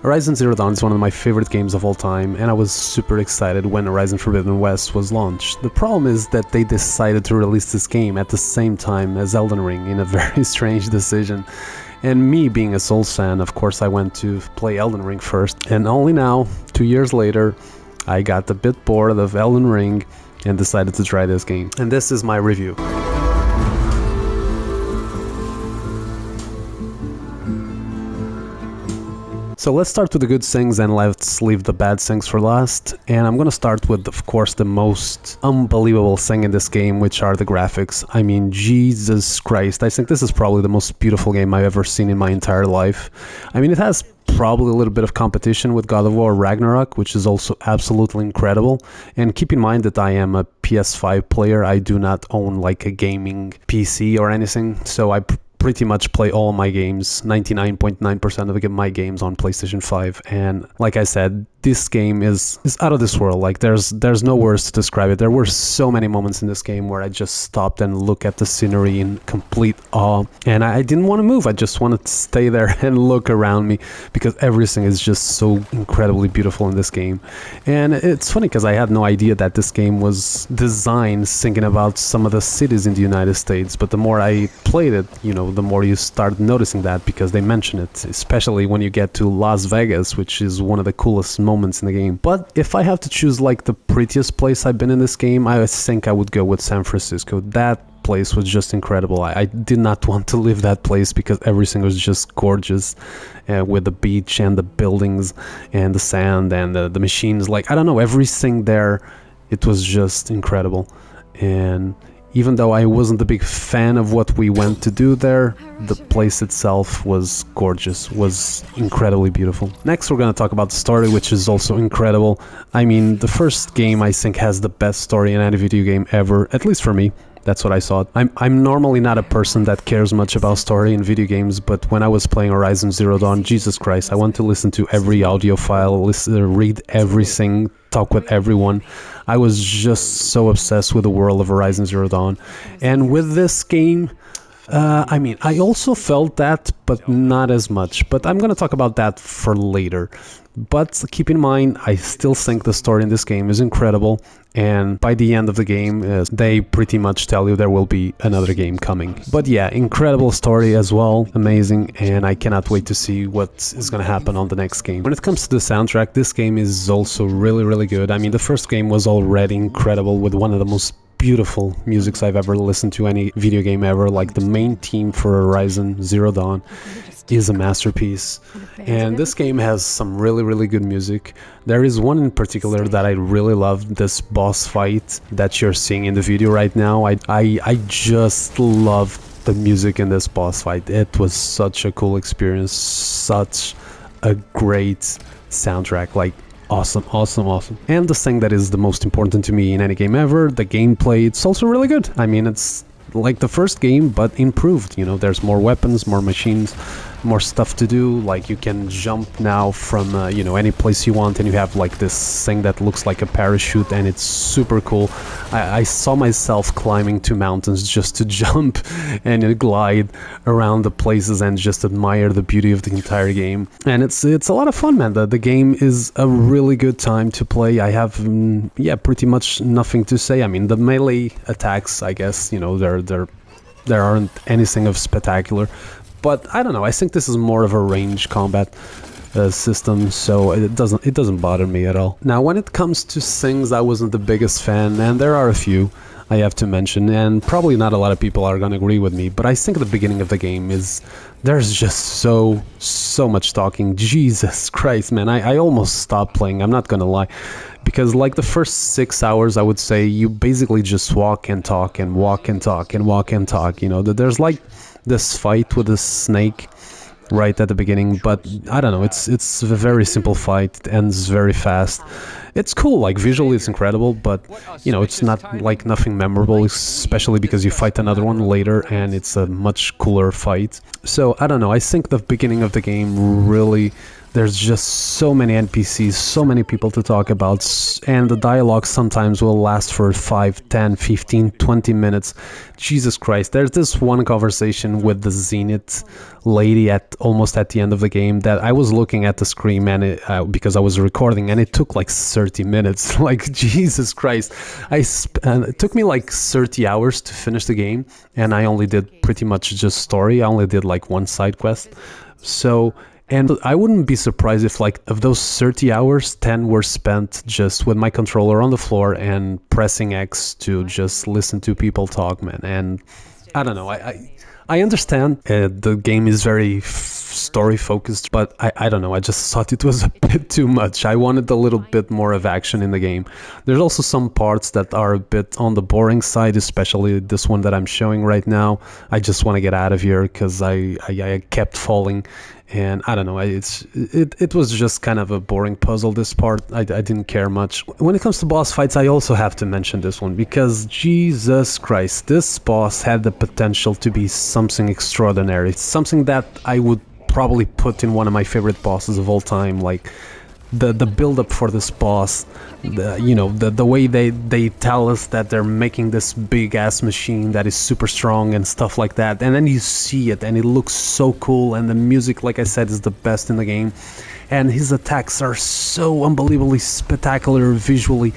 Horizon Zero Dawn is one of my favorite games of all time, and I was super excited when Horizon Forbidden West was launched. The problem is that they decided to release this game at the same time as Elden Ring in a very strange decision. And me being a Souls fan, of course I went to play Elden Ring first, and only now, 2 years later, I got a bit bored of Elden Ring and decided to try this game. And this is my review. So let's start with the good things and let's leave the bad things for last. And I'm gonna start with, of course, the most unbelievable thing in this game, which are the graphics. I mean, Jesus Christ, I think this is probably the most beautiful game I've ever seen in my entire life. I mean, it has probably a little bit of competition with God of War Ragnarok, which is also absolutely incredible. And keep in mind that I am a PS5 player. I do not own like a gaming PC or anything, so I pretty much play all my games, 99.9% of my games on PlayStation 5, and like I said, this game is out of this world. Like there's no words to describe it. There were so many moments in this game where I just stopped and looked at the scenery in complete awe, and I didn't want to move. I just wanted to stay there and look around me because everything is just so incredibly beautiful in this game. And it's funny because I had no idea that this game was designed thinking about some of the cities in the United States, but the more I played it, you know, the more you start noticing that because they mention it, especially when you get to Las Vegas, which is one of the coolest moments in the game. But if I have to choose like the prettiest place I've been in this game, I think I would go with San Francisco. That place was just incredible. I did not want to leave that place because everything was just gorgeous, with the beach and the buildings and the sand and the machines. Like, I don't know, everything there, it was just incredible. And even though I wasn't a big fan of what we went to do there, the place itself was gorgeous, was incredibly beautiful. Next, we're going to talk about the story, which is also incredible. I mean, the first game I think has the best story in any video game ever, at least for me. That's what I thought. I'm normally not a person that cares much about story in video games, but when I was playing Horizon Zero Dawn, Jesus Christ, I want to listen to every audio file, read everything, talk with everyone. I was just so obsessed with the world of Horizon Zero Dawn. And with this game, I mean, I also felt that, but not as much. But I'm going to talk about that for later. But keep in mind, I still think the story in this game is incredible. And by the end of the game, they pretty much tell you there will be another game coming. But yeah, incredible story as well, amazing, and I cannot wait to see what is going to happen on the next game. When it comes to the soundtrack, this game is also really, really good. I mean, the first game was already incredible with one of the most beautiful musics I've ever listened to any video game ever. Like the main theme for Horizon Zero Dawn is a masterpiece, and this game has some really, really good music. There is one in particular that I really love, this boss fight that you're seeing in the video right now. I just love the music in this boss fight. It was such a cool experience, such a great soundtrack, like awesome. And the thing that is the most important to me in any game ever, the gameplay, it's also really good. I mean, it's like the first game, but improved. You know, there's more weapons, more machines, more stuff to do. Like you can jump now from you know, any place you want, and you have like this thing that looks like a parachute, and it's super cool. I saw myself climbing to mountains just to jump and glide around the places and just admire the beauty of the entire game. And it's a lot of fun, man. The game is a really good time to play. I have yeah, pretty much nothing to say. I mean, the melee attacks, I guess, you know, there aren't anything of spectacular. But I don't know, I think this is more of a range combat system, so it doesn't bother me at all. Now, when it comes to things I wasn't the biggest fan, and there are a few I have to mention, and probably not a lot of people are gonna agree with me, but I think the beginning of the game there's just so much talking. Jesus Christ, man, I almost stopped playing, I'm not gonna lie. Because like the first 6 hours, I would say, you basically just walk and talk and walk and talk and walk and talk. You know, there's like this fight with a snake right at the beginning, but I don't know, it's a very simple fight. It ends very fast. It's cool, like visually it's incredible, but you know, it's not like nothing memorable, especially because you fight another one later and it's a much cooler fight. So I don't know, I think the beginning of the game really There's just so many NPCs, so many people to talk about, and the dialogue sometimes will last for 5, 10, 15, 20 minutes. Jesus Christ, there's this one conversation with the Zenith lady at almost at the end of the game that I was looking at the screen, and because I was recording, and it took like 30 minutes. Like, Jesus Christ. It took me like 30 hours to finish the game, and I only did pretty much just story. I only did like one side quest. So, and I wouldn't be surprised if like of those 30 hours, 10 were spent just with my controller on the floor and pressing X to just listen to people talk, man. And I don't know, I understand the game is very story focused, but I don't know, I just thought it was a bit too much. I wanted a little bit more of action in the game. There's also some parts that are a bit on the boring side, especially this one that I'm showing right now. I just want to get out of here because I kept falling. And I don't know, it was just kind of a boring puzzle, this part. I didn't care much. When it comes to boss fights, I also have to mention this one, because Jesus Christ, this boss had the potential to be something extraordinary. Something that I would probably put in one of my favorite bosses of all time. Like, the build-up for this boss, the way they tell us that they're making this big ass machine that is super strong and stuff like that, and then you see it and it looks so cool, and the music, like I said, is the best in the game, and his attacks are so unbelievably spectacular visually,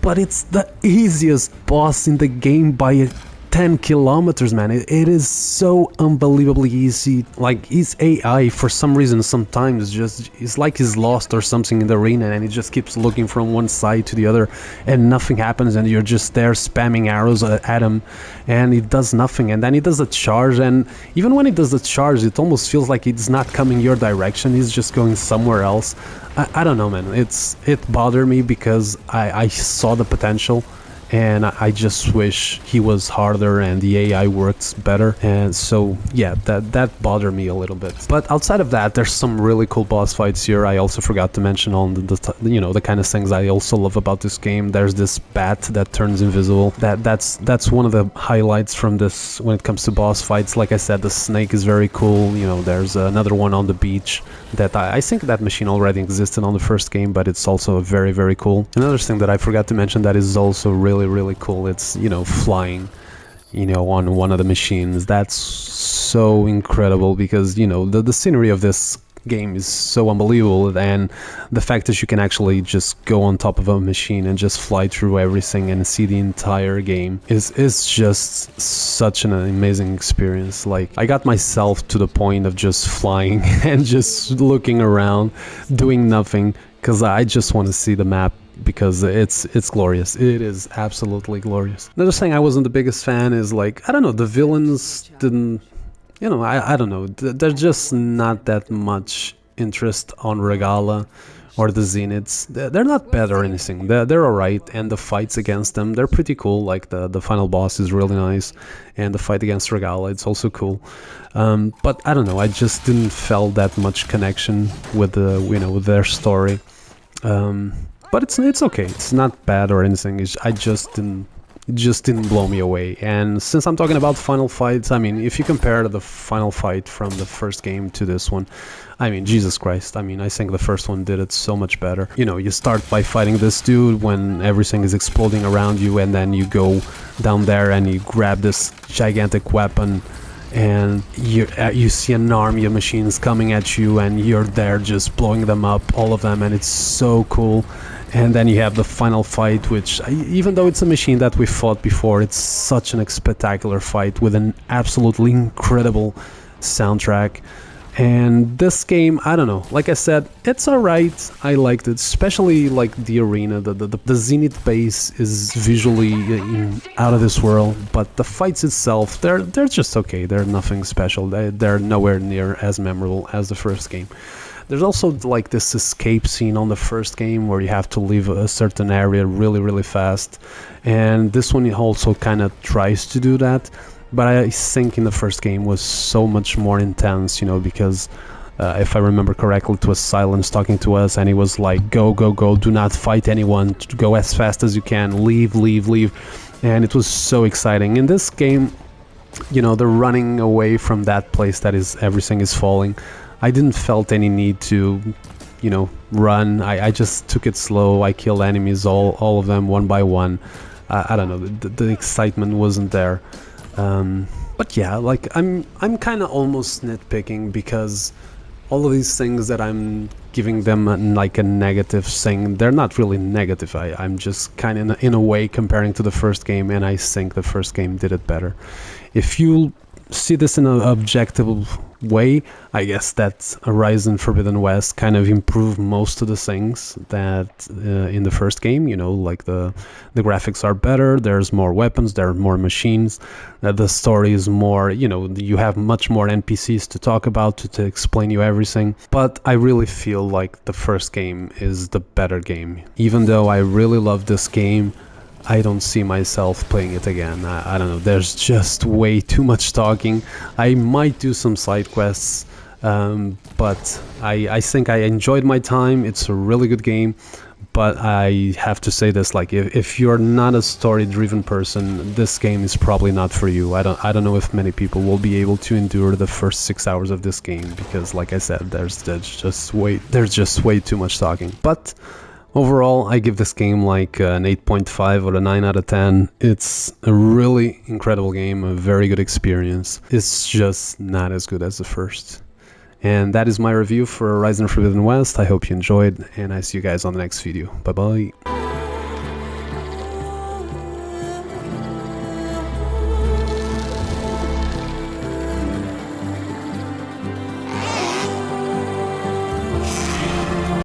but it's the easiest boss in the game by 10 kilometers, man. It is so unbelievably easy. Like, his AI for some reason sometimes just, it's like he's lost or something in the arena, and he just keeps looking from one side to the other and nothing happens, and you're just there spamming arrows at him and he does nothing. And then he does a charge, and even when he does the charge, it almost feels like it's not coming your direction, he's just going somewhere else. I don't know, man. It bothered me because I saw the potential, and I just wish he was harder and the AI works better. And so yeah, that bothered me a little bit. But outside of that, there's some really cool boss fights here. I also forgot to mention on the kind of things I also love about this game. There's this bat that turns invisible. That's one of the highlights from this when it comes to boss fights. Like I said, the snake is very cool. There's another one on the beach that I think that machine already existed on the first game, but it's also very, very cool. Another thing that I forgot to mention that is also really cool, it's flying on one of the machines. That's so incredible, because the scenery of this game is so unbelievable, and the fact that you can actually just go on top of a machine and just fly through everything and see the entire game is just such an amazing experience. Like, I got myself to the point of just flying and just looking around, doing nothing, because I just want to see the map, because it's glorious. It is absolutely glorious. Another thing I wasn't the biggest fan is, like, I don't know, the villains didn't, I don't know, there's just not that much interest on Regala or the Zeniths. They're not bad or anything, they're alright, and the fights against them, they're pretty cool. Like, the final boss is really nice, and the fight against Regala, it's also cool. But I don't know, I just didn't feel that much connection with with their story. But it's okay. It's not bad or anything. It just didn't blow me away. And since I'm talking about final fights, I mean, if you compare the final fight from the first game to this one, I mean, Jesus Christ. I mean, I think the first one did it so much better. You start by fighting this dude when everything is exploding around you, and then you go down there and you grab this gigantic weapon, and you see an army of machines coming at you, and you're there just blowing them up, all of them, and it's so cool. And then you have the final fight, which, even though it's a machine that we fought before, it's such an spectacular fight with an absolutely incredible soundtrack. And this game, I don't know, like I said, it's alright. I liked it, especially like the arena. The Zenith base is visually out of this world, but the fights itself, they're just okay. They're nothing special. They're nowhere near as memorable as the first game. There's also like this escape scene on the first game where you have to leave a certain area really fast, and this one also kind of tries to do that, but I think in the first game was so much more intense, because if I remember correctly, it was Silence talking to us, and he was like, go, do not fight anyone, go as fast as you can, leave, and it was so exciting. In this game, they're running away from that place that is everything is falling. I didn't felt any need to, you know, run. I just took it slow. I killed enemies, all of them one by one. I don't know, the excitement wasn't there. But yeah, like I'm kind of almost nitpicking because all of these things that I'm giving them like a negative thing, they're not really negative. I'm just kind of in a way comparing to the first game, and I think the first game did it better. If you see this in an objective way, I guess that Horizon Forbidden West kind of improved most of the things that in the first game. You know, like the graphics are better, there's more weapons, there are more machines, the story is more, you know, you have much more NPCs to talk about to explain you everything. But I really feel like the first game is the better game. Even though I really love this game, I don't see myself playing it again. I don't know, there's just way too much talking. I might do some side quests, but I think I enjoyed my time. It's a really good game, but I have to say this, like, if you're not a story-driven person, this game is probably not for you. I don't know if many people will be able to endure the first 6 hours of this game, because like I said, there's just way too much talking. But overall, I give this game like an 8.5 or a 9 out of 10. It's a really incredible game, a very good experience. It's just not as good as the first. And that is my review for Horizon Forbidden West. I hope you enjoyed, and I see you guys on the next video. Bye bye.